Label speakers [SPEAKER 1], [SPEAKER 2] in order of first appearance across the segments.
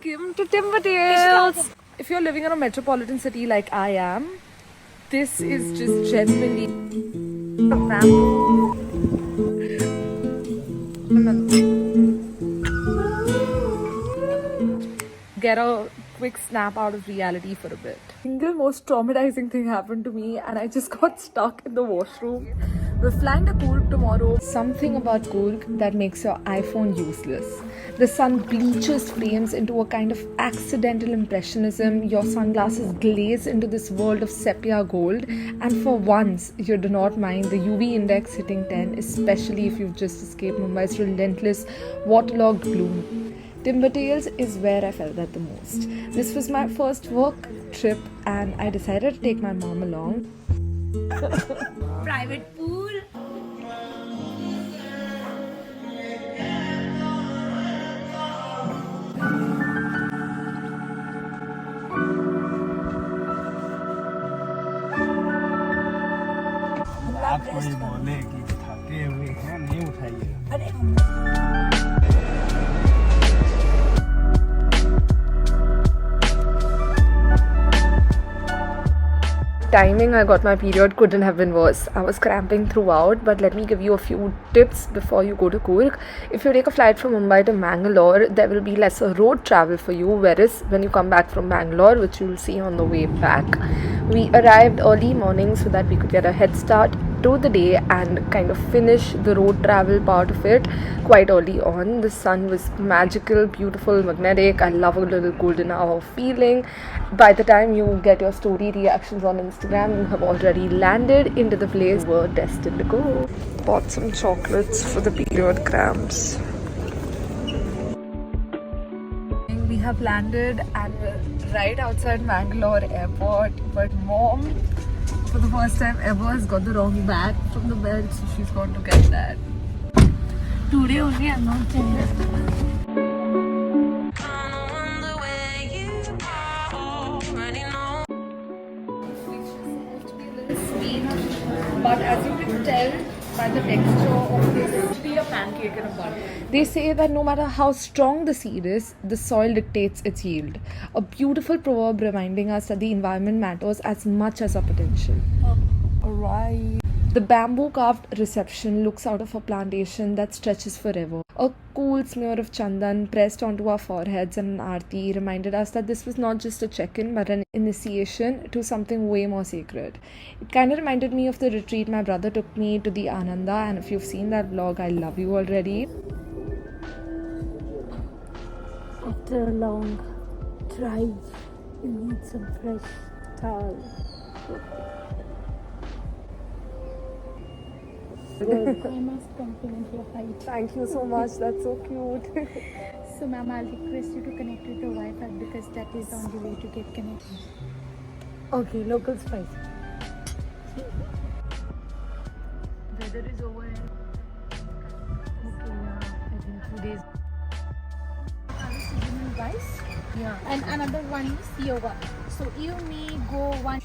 [SPEAKER 1] Welcome to Timberdales. If you're living in a metropolitan city like I am, this is just genuinely get a quick snap out of reality for a bit. Single most traumatizing thing happened to me and I just got stuck in the washroom. We're flying to Coorg tomorrow. Something about Coorg that makes your iPhone useless. The sun bleaches frames into a kind of accidental impressionism. Your sunglasses glaze into this world of sepia gold, and for once you do not mind the UV index hitting 10, especially if you've just escaped Mumbai's relentless waterlogged gloom. Timberdales is where I felt that the most. This was my first work trip and I decided to take my mom along.
[SPEAKER 2] Private pool.
[SPEAKER 3] आप कोई बोले कि थके हुए हैं नहीं उठाइए।
[SPEAKER 1] Timing I got my period couldn't have been worse. I was cramping throughout, but let me give you a few tips before you go to Coorg. If you take a flight from Mumbai to Mangalore, there will be lesser road travel for you, whereas when you come back from Bangalore, which you'll see on the way back, we arrived early morning so that we could get a head start to the day and kind of finish the road travel part of it quite early on. The sun was magical, beautiful, magnetic. I love a little golden hour feeling. By the time you get your story reactions on Instagram, you have already landed into the place you were destined to go. Bought some chocolates for the period cramps. We have landed and we're right outside Mangalore airport, but mom, for the first time ever, has got the wrong bag from the belt, so she's going to get that.
[SPEAKER 2] Today only I'm not changing.
[SPEAKER 1] But as you can tell by the texture of this, it's be a pancake in a bun. They say that no matter how strong the seed is, the soil dictates its yield. A beautiful proverb reminding us that the environment matters as much as our potential. Alright. The bamboo carved reception looks out of a plantation that stretches forever. A cool smear of chandan pressed onto our foreheads and an aarti reminded us that this was not just a check-in but an initiation to something way more sacred. It kind of reminded me of the retreat my brother took me to the Ananda, and if you've seen that vlog, I love you already.
[SPEAKER 2] After a long drive, you need some fresh towel. I must compliment your height.
[SPEAKER 1] Thank you so much, that's so cute.
[SPEAKER 2] So, ma'am, I'll request you to connect with the Wi-Fi because that is the only way to get connected.
[SPEAKER 1] Okay, local spice. Weather is over. Okay, yeah, I think 2 days.
[SPEAKER 2] Rice.
[SPEAKER 1] Yeah.
[SPEAKER 2] And another one is yoga. So you may go one.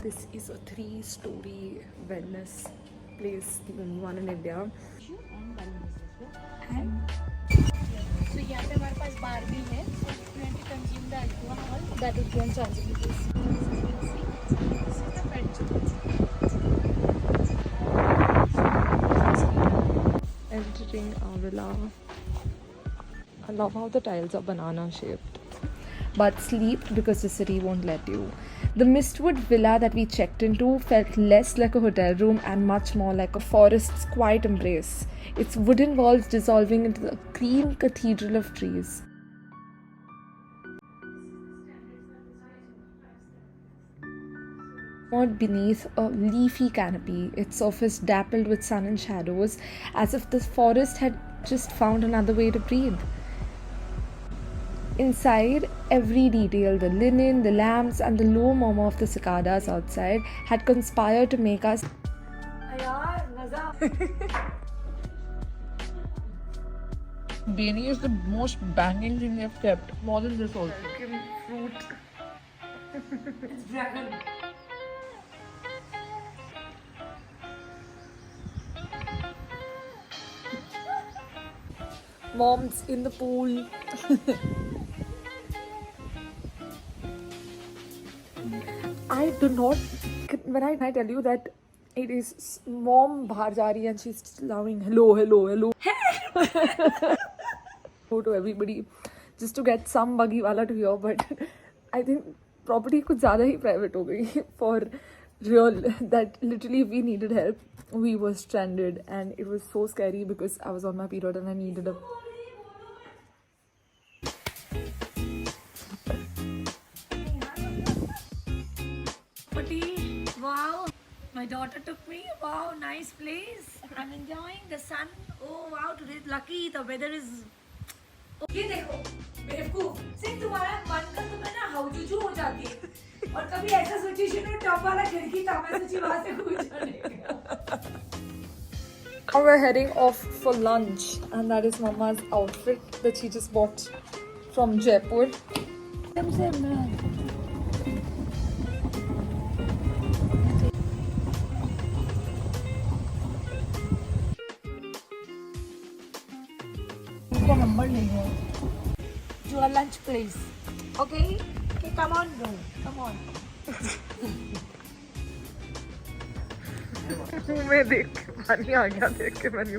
[SPEAKER 1] This is a 3-story wellness place, the only one in India.
[SPEAKER 2] So यहाँ पे हमारे पास बार भी है. So if you want to consume the alcohol, that would be on chargeable basis. This is the French.
[SPEAKER 1] Entering our villa. I love how the tiles are banana shaped. But sleep because the city won't let you. The Mistwood villa that we checked into felt less like a hotel room and much more like a forest's quiet embrace, its wooden walls dissolving into the green cathedral of trees. Beneath a leafy canopy, its surface dappled with sun and shadows, as if the forest had just found another way to breathe. Inside, every detail, the linen, the lamps, and the low murmur of the cicadas outside had conspired to make us. Beni is the most banging thing they've kept, more than this also. Fruit. It's dragon. Moms in the pool. I do not. When I tell you that it is mom bahar ja rahi and she's allowing hello, hello, hello. Go to everybody just to get some buggy wala to hear, but I think property कुछ ज़्यादा ही private हो गई for real. That literally we needed help. We were stranded and it was so scary because I was on my period and I needed a.
[SPEAKER 4] Wow, my daughter took me. Wow, nice place. I'm enjoying the sun. Oh wow, today is lucky. The weather is. ये देखो, बेवकूफ। सिर्फ तुम्हारा मन का तुम्हें ना हाउजूजू हो जाती है। और कभी ऐसा सिचुएशन में टॉप वाला खिड़की था मैं सोची वहाँ से कूद जाने।
[SPEAKER 1] Now we're heading off for lunch and that is Mama's outfit that she just bought from Jaipur.
[SPEAKER 4] उनका नंबर ले लो। Your lunch please. Okay? Okay, come on, bro. Come on.
[SPEAKER 1] मैं देख के पानी आ गया देख के मैंने.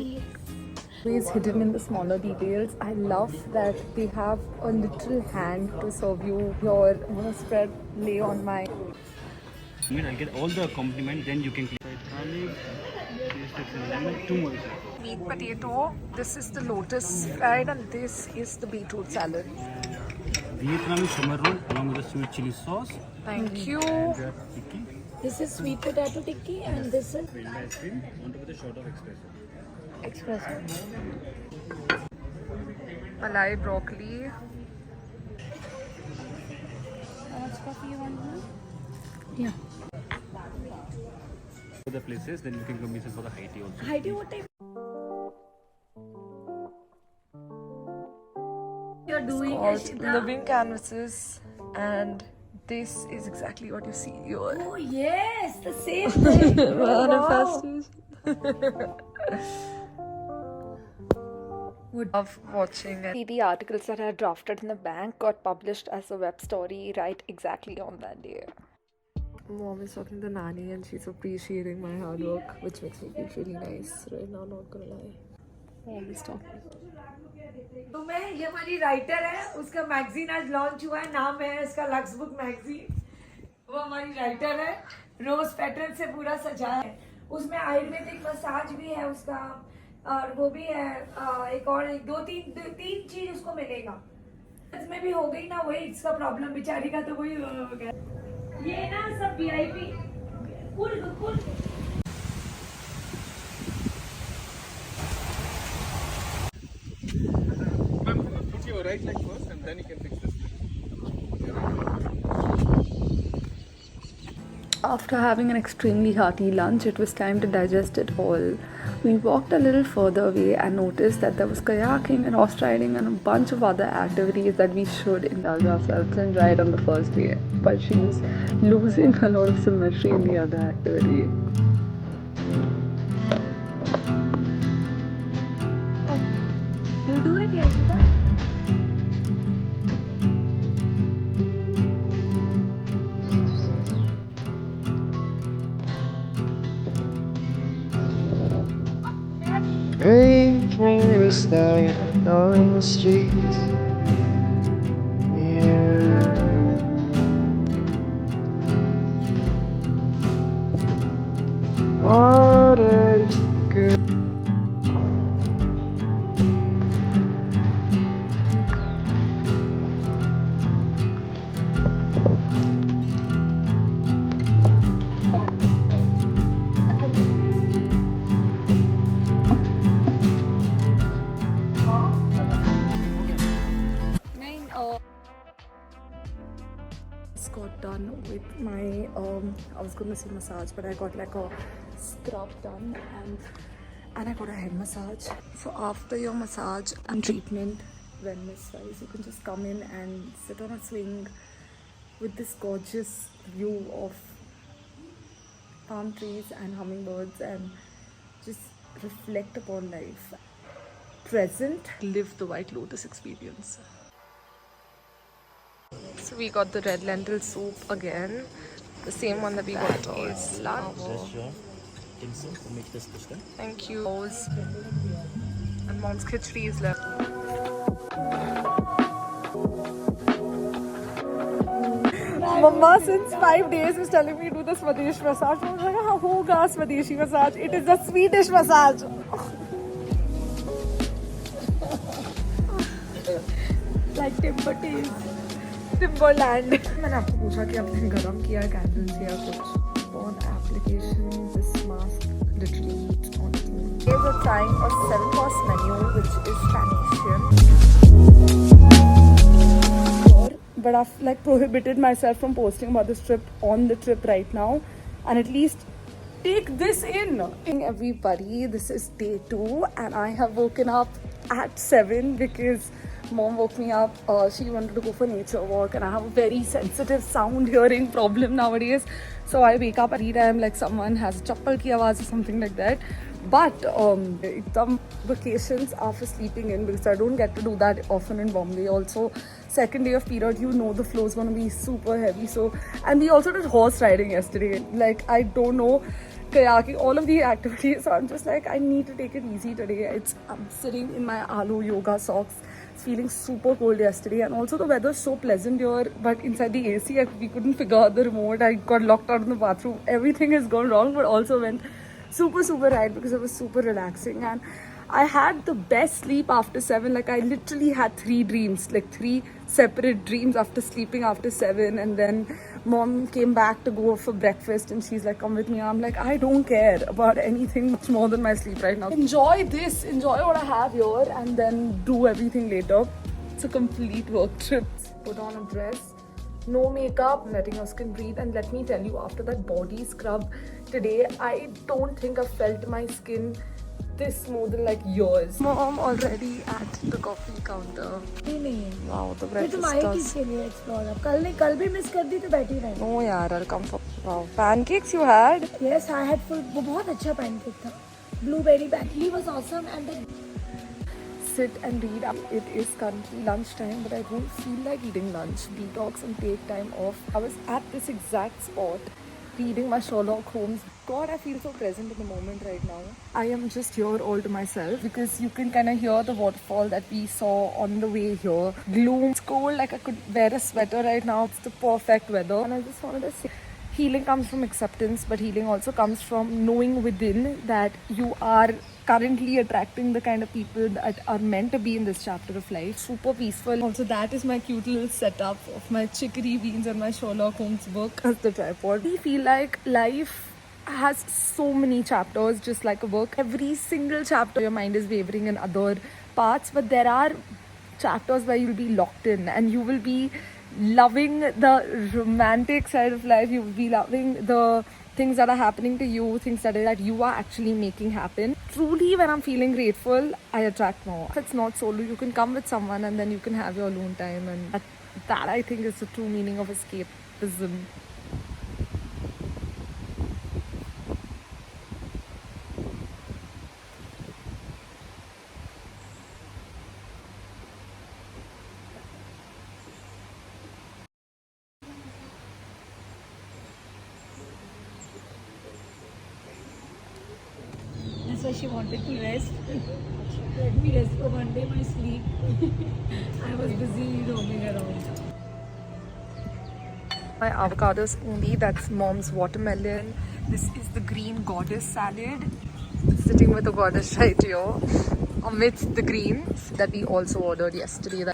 [SPEAKER 1] Always hidden in the smaller details. I love that they have a little hand to serve you your spread lay on my.
[SPEAKER 3] I'll get all the compliment, then you can click. Two more.
[SPEAKER 1] Meat potato. This is the lotus fried and this is the beetroot salad.
[SPEAKER 3] Vietnamese summer roll along with the sweet chili sauce.
[SPEAKER 1] Thank you.
[SPEAKER 3] Tikki.
[SPEAKER 4] This is sweet potato tikki and this is
[SPEAKER 3] Vanilla ice cream on top with a shot of espresso.
[SPEAKER 4] espresso.
[SPEAKER 1] Malai broccoli.
[SPEAKER 2] How much coffee you want?
[SPEAKER 4] Yeah.
[SPEAKER 3] For the places, then you can go miss for the high tea also.
[SPEAKER 4] Heidi, what time you're doing?
[SPEAKER 1] Called
[SPEAKER 4] Ashita?
[SPEAKER 1] living canvases and this is exactly what you see here.
[SPEAKER 4] Oh yes, the same thing.
[SPEAKER 1] Of watching and the articles that I had drafted in the bank got published as a web story right exactly on that day. Mom is talking to Nani and she's appreciating my hard work, which makes me feel really nice right now, not gonna lie. Mom is talking.
[SPEAKER 4] तो मैं ये हमारी writer है, उसका magazine आज launch हुआ है, नाम है इसका लक्स बुक मैगजीन। वो हमारी राइटर है, रोज पैटर्न से पूरा सजाया है। उसमें आयुर्वेदिक मसाज भी है उसका और वो भी है एक और एक तीन चीज उसको मिलेगा। इसमें भी हो गई ना वही इसका प्रॉब्लम बेचारी का, तो वही हो गया। ये ना सब VIP cool
[SPEAKER 3] Put your right leg first and then you can fix this.
[SPEAKER 1] After having an extremely hearty lunch, it was time to digest it all. We walked a little further away and noticed that there was kayaking and horse riding and a bunch of other activities that we should indulge ourselves in right on the first day. But she was losing a lot of symmetry in the other activity.
[SPEAKER 4] You do it, Yashita?
[SPEAKER 5] Rain came was standing on the streets. Yeah. Water is good.
[SPEAKER 1] Got done with my I was gonna say massage, but I got like a scrub done and I got a head massage. So after your massage and treatment, wellness wise, you can just come in and sit on a swing with this gorgeous view of palm trees and hummingbirds and just reflect upon life. present. Live the White Lotus experience. So we got the red lentil soup again. The same one that we got is lunch. Thank you. And mom's khichdi is left. Mama since 5 days is telling me to do the Swadesh massage. I was like, हाँ होगा Swadeshi massage. It is the Swedish massage.
[SPEAKER 4] Like Timbertails.
[SPEAKER 1] Timberland. मैंने आपको पूछा कि आपने गरम किया candles या कुछ. On application, this mask literally heats on its own. We are trying a 7-course menu, which is Spanish. But I've like prohibited myself from posting about this trip on the trip right now, and at least take this in. Everybody, this is day 2, and I have woken up at 7 because mom woke me up. She wanted to go for nature walk, and I have a very sensitive sound hearing problem nowadays. So I wake up every time like someone has a chappal ki awaaz or something like that. But some vacations after sleeping in, because I don't get to do that often in Bombay. Also, second day of period, you know the flow is going to be super heavy. So, and we also did horse riding yesterday. Like, I don't know, kayaking, all of the activities. So I'm just like, I need to take it easy today. I'm sitting in my Alu yoga socks. It's feeling super cold yesterday, and also the weather is so pleasant here. But inside the AC, we couldn't figure out the remote. I got locked out in the bathroom. Everything has gone wrong, but also went super right because it was super relaxing, and I had the best sleep after 7. Like I literally had 3 dreams, like 3 separate dreams after sleeping after 7. And then mom came back to go for breakfast, and she's like, come with me. I'm like, I don't care about anything much more than my sleep right now. Enjoy this, enjoy what I have here, and then do everything later. It's a complete work trip. Put on a dress, no makeup, letting your skin breathe. And let me tell you, after that body scrub today, I don't think I felt my skin this smooth in like years. Mom already at the coffee counter.
[SPEAKER 4] नहीं.
[SPEAKER 1] Wow, the
[SPEAKER 4] फिर
[SPEAKER 1] breakfast
[SPEAKER 4] तुम आए
[SPEAKER 1] does.
[SPEAKER 4] किसके लिए explore? अब कल भी miss कर दी तो बैठी रही.
[SPEAKER 1] No yaar, I'll come for wow. Pancakes you had?
[SPEAKER 4] Yes, I had full. वो बहुत अच्छा पैनकेक था. Blueberry pancake was awesome, and the
[SPEAKER 1] Sit and read. It is currently lunchtime, but I don't feel like eating lunch. Detox and take time off. I was at this exact spot reading my Sherlock Holmes. God, I feel so present in the moment right now. I am just here all to myself because you can kind of hear the waterfall that we saw on the way here. Gloom. It's cold, like I could wear a sweater right now. It's the perfect weather. And I just wanted to say, healing comes from acceptance, but healing also comes from knowing within that you are currently attracting the kind of people that are meant to be in this chapter of life. Super peaceful. Also, that is my cute little setup of my chicory beans and my Sherlock Holmes book as the tripod. We feel like life has so many chapters, just like a book. Every single chapter, your mind is wavering in other parts, but there are chapters where you'll be locked in and you will be loving the romantic side of life. You will be loving the things that are happening to you, things that you are actually making happen. Truly, when I'm feeling grateful, I attract more. If it's not solo, you can come with someone and then you can have your alone time, and that I think is the true meaning of escapism.
[SPEAKER 4] that's why she wanted to rest. Let me rest for one day my sleep. I was busy roaming around.
[SPEAKER 1] My avocado smoothie, that's mom's watermelon. This is the green goddess salad. Sitting with the goddess right here amidst the greens that we also ordered yesterday.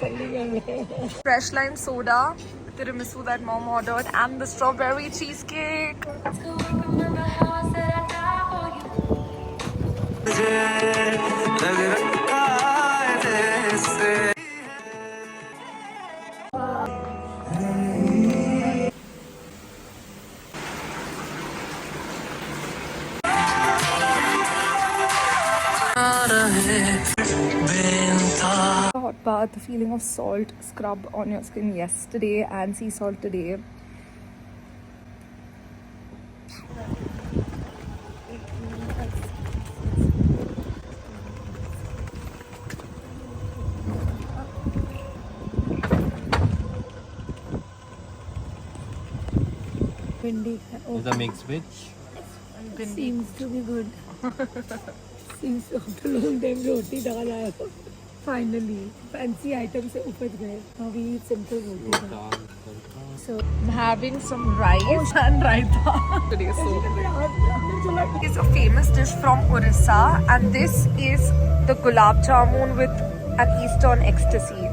[SPEAKER 1] Fresh lime soda, tiramisu that mom ordered, and the strawberry cheesecake. Hot bath, the feeling of salt scrub on your skin yesterday and sea salt today.
[SPEAKER 4] भिंडी
[SPEAKER 3] Is a mixed veg.
[SPEAKER 4] seems to be good. Seems after long time roti dal आया finally fancy item से उपज गए. Now we eat simple roti dal. So
[SPEAKER 1] I'm having some rice and raita today. So it's a famous dish from Orissa, and this is the gulab jamun with an eastern ecstasy.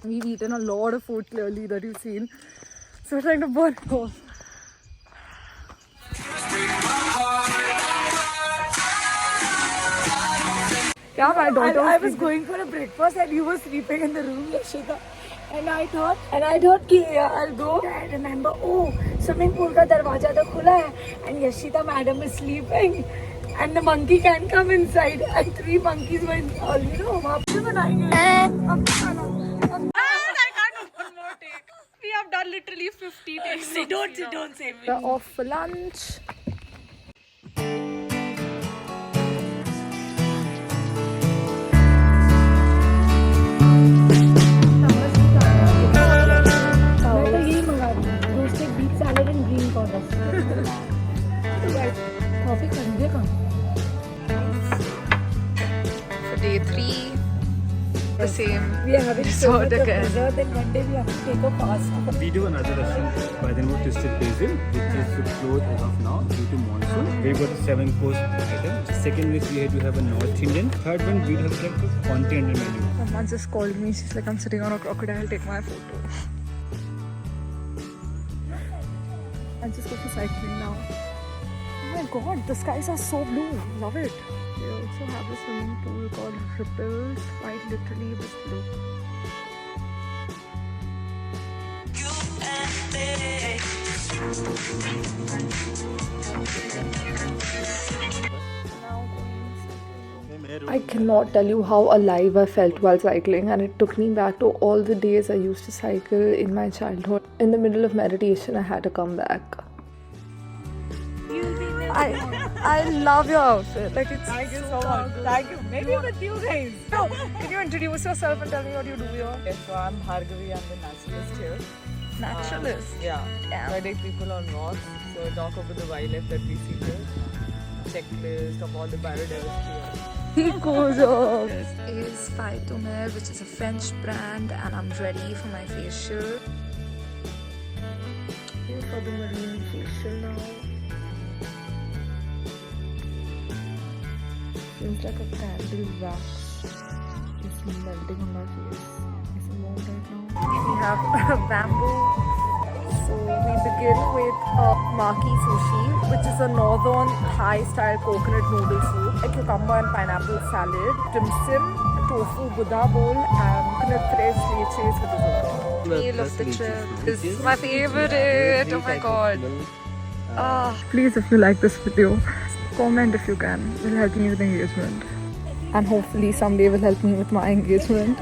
[SPEAKER 1] We've eaten a lot of food clearly that you've seen, so we're trying to burn it off. Yeah, my daughter
[SPEAKER 4] I was going for a breakfast and you were sleeping in the room, Yashika. And I thought कि I'll go. I remember, oh, swimming pool का दरवाजा तो खुला है, and Yashita madam is sleeping, and the monkey can come inside, and 3 monkeys went, वहाँ पे बनाएंगे.
[SPEAKER 1] We have done literally 50 takes.
[SPEAKER 4] Don't say.
[SPEAKER 1] We're off for lunch.
[SPEAKER 4] मैं तो यही मंगा रही हूँ, roasted beef salad and green corners. Coffee खरीदे कहाँ?
[SPEAKER 1] For day 3, the same.
[SPEAKER 4] We are having so
[SPEAKER 1] Resort
[SPEAKER 4] much of
[SPEAKER 1] again.
[SPEAKER 4] dessert, and one day we have to take a fast.
[SPEAKER 3] We do another restaurant by the name of Twisted Basil, which is closed as of now due to monsoon. We've got a 7-course item. Second is we have a North Indian. Third one we have like a continental menu.
[SPEAKER 1] Mama just called me. She's like, I'm sitting on a crocodile. Take my photo. I'm just going for cycling now. Oh my god, the skies are so blue. Love it. They also have a swimming pool called Ripples. Quite literally this blue. I cannot tell you how alive I felt while cycling, and it took me back to all the days I used to cycle in my childhood. In the middle of meditation, I had to come back. I love your outfit. Like it's
[SPEAKER 4] Thank you so much. Thank you. Maybe with you guys.
[SPEAKER 1] No, can you introduce yourself and tell me what you do here?
[SPEAKER 6] Yes, so I'm Bhargavi, I'm the naturalist here.
[SPEAKER 1] Naturalist.
[SPEAKER 6] Yeah.
[SPEAKER 1] Yeah.
[SPEAKER 6] So I take people on walks, so talk about the wildlife that we see here. Checklist of all the biodiversity.
[SPEAKER 1] Cool job. This is Phytomer, which is a French brand, and I'm ready for my facial. Here for the marine facial now. Feels like a candle wax is melting on my face. It's warm right now. We have bamboo. So we begin with maki sushi, which is a northern high-style coconut noodle soup, a cucumber and pineapple salad, dim sum, tofu buddha bowl, and coconut tres leches with dessert. Meal of the trip is my favorite. Oh my god. Please, if you like this video, comment if you can. It will help me with engagement. And hopefully someday will help me with my engagement.